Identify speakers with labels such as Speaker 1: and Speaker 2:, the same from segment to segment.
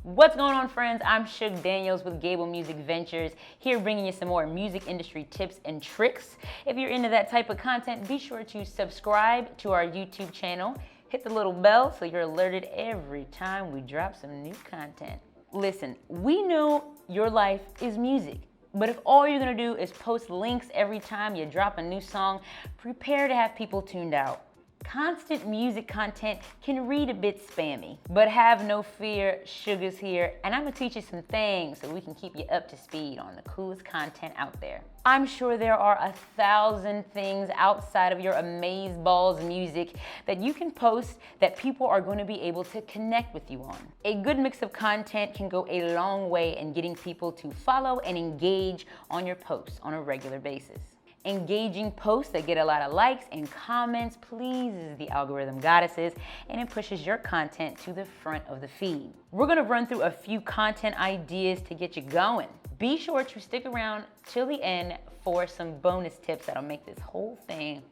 Speaker 1: What's going on, friends? I'm Shook Daniels with Gable Music Ventures, here bringing you some more music industry tips and tricks. If you're into that type of content, be sure to subscribe to our YouTube channel. Hit the little bell so you're alerted every time we drop some new content. Listen, we know your life is music, but if all you're gonna do is post links every time you drop a new song, prepare to have people tuned out. Constant music content can read a bit spammy, but have no fear, Sugar's here, and I'm gonna teach you some things so we can keep you up to speed on the coolest content out there. I'm sure there are 1,000 things outside of your amazeballs music that you can post that people are going to be able to connect with you on. A good mix of content can go a long way in getting people to follow and engage on your posts on a regular basis. Engaging posts that get a lot of likes and comments pleases the algorithm goddesses, and it pushes your content to the front of the feed. We're gonna run through a few content ideas to get you going. Be sure to stick around till the end for some bonus tips that'll make this whole thing.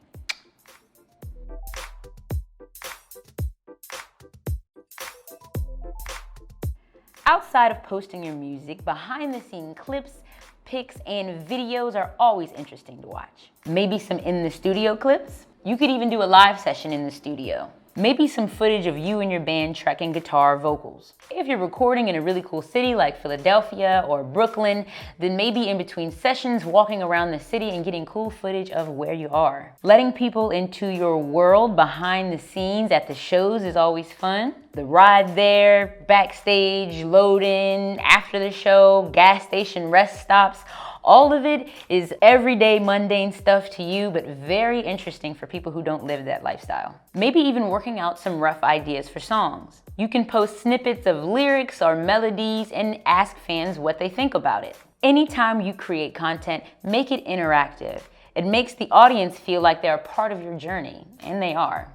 Speaker 1: Outside of posting your music, behind-the-scenes clips, pics, and videos are always interesting to watch. Maybe some in the studio clips. You could even do a live session in the studio. Maybe some footage of you and your band tracking guitar vocals. If you're recording in a really cool city like Philadelphia or Brooklyn, then maybe in between sessions, walking around the city and getting cool footage of where you are. Letting people into your world behind the scenes at the shows is always fun. The ride there, backstage, load-in, after the show, gas station rest stops, all of it is everyday mundane stuff to you, but very interesting for people who don't live that lifestyle. Maybe even working out some rough ideas for songs. You can post snippets of lyrics or melodies and ask fans what they think about it. Anytime you create content, make it interactive. It makes the audience feel like they're a part of your journey, and they are.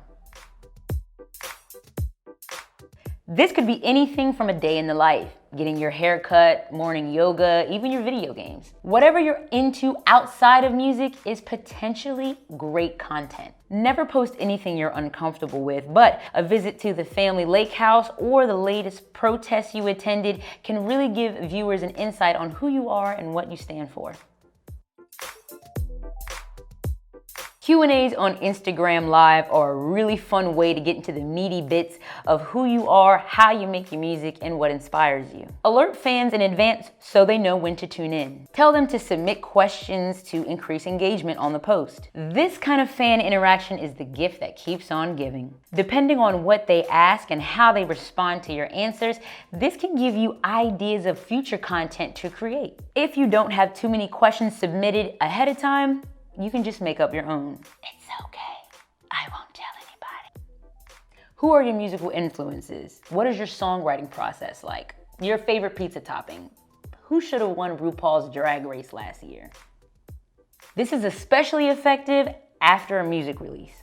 Speaker 1: This could be anything from a day in the life, getting your hair cut, morning yoga, even your video games. Whatever you're into outside of music is potentially great content. Never post anything you're uncomfortable with, but a visit to the family lake house or the latest protest you attended can really give viewers an insight on who you are and what you stand for. Q&As on Instagram Live are a really fun way to get into the meaty bits of who you are, how you make your music, and what inspires you. Alert fans in advance so they know when to tune in. Tell them to submit questions to increase engagement on the post. This kind of fan interaction is the gift that keeps on giving. Depending on what they ask and how they respond to your answers, this can give you ideas of future content to create. If you don't have too many questions submitted ahead of time, you can just make up your own. It's okay. I won't tell anybody. Who are your musical influences? What is your songwriting process like? Your favorite pizza topping? Who should have won RuPaul's Drag Race last year? This is especially effective after a music release.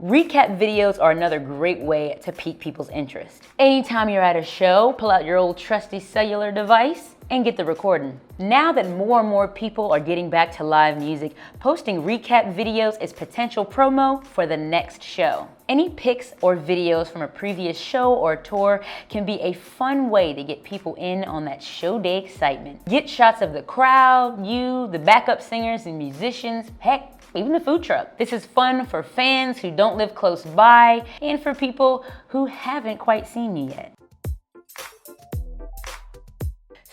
Speaker 1: Recap videos are another great way to pique people's interest. Anytime you're at a show, pull out your old trusty cellular device and get the recording. Now that more and more people are getting back to live music, posting recap videos is potential promo for the next show. Any pics or videos from a previous show or tour can be a fun way to get people in on that show day excitement. Get shots of the crowd, you, the backup singers and musicians, heck, even the food truck. This is fun for fans who don't live close by and for people who haven't quite seen you yet.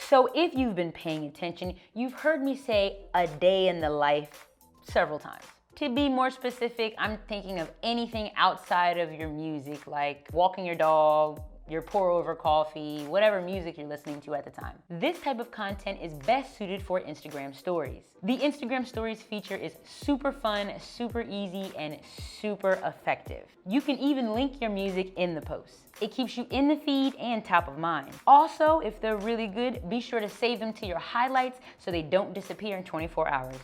Speaker 1: So if you've been paying attention, you've heard me say a day in the life several times. To be more specific, I'm thinking of anything outside of your music, like walking your dog, your pour over coffee, whatever music you're listening to at the time. This type of content is best suited for Instagram stories. The Instagram stories feature is super fun, super easy, and super effective. You can even link your music in the post. It keeps you in the feed and top of mind. Also, if they're really good, be sure to save them to your highlights so they don't disappear in 24 hours.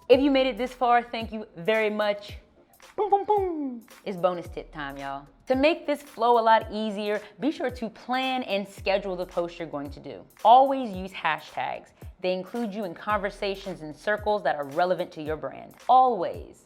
Speaker 1: If you made it this far, thank you very much. Boom, boom, boom. It's bonus tip time, y'all. To make this flow a lot easier, be sure to plan and schedule the post you're going to do. Always use hashtags. They include you in conversations and circles that are relevant to your brand. Always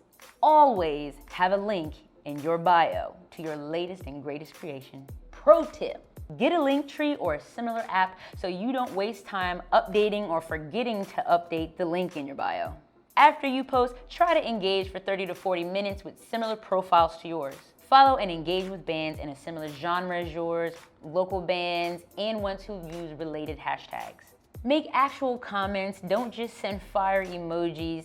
Speaker 1: have a link in in your bio to your latest and greatest creation. Pro tip. Get a Linktree or a similar app so you don't waste time updating or forgetting to update the link in your bio. After you post, try to engage for 30 to 40 minutes with similar profiles to yours. Follow and engage with bands in a similar genre as yours, local bands, and ones who use related hashtags. Make actual comments, don't just send fire emojis.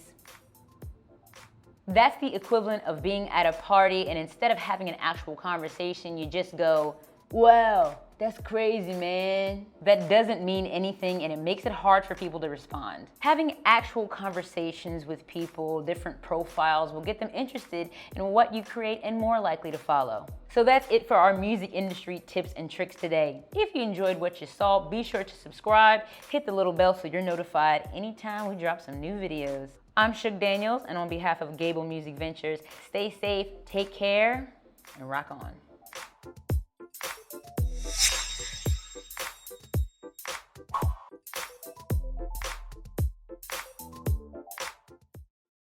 Speaker 1: That's the equivalent of being at a party and instead of having an actual conversation, you just go, "Wow, that's crazy, man." That doesn't mean anything and it makes it hard for people to respond. Having actual conversations with people, different profiles, will get them interested in what you create and more likely to follow. So that's it for our music industry tips and tricks today. If you enjoyed what you saw, be sure to subscribe, hit the little bell so you're notified anytime we drop some new videos. I'm Shug Daniels, and on behalf of Gable Music Ventures, stay safe, take care, and rock on.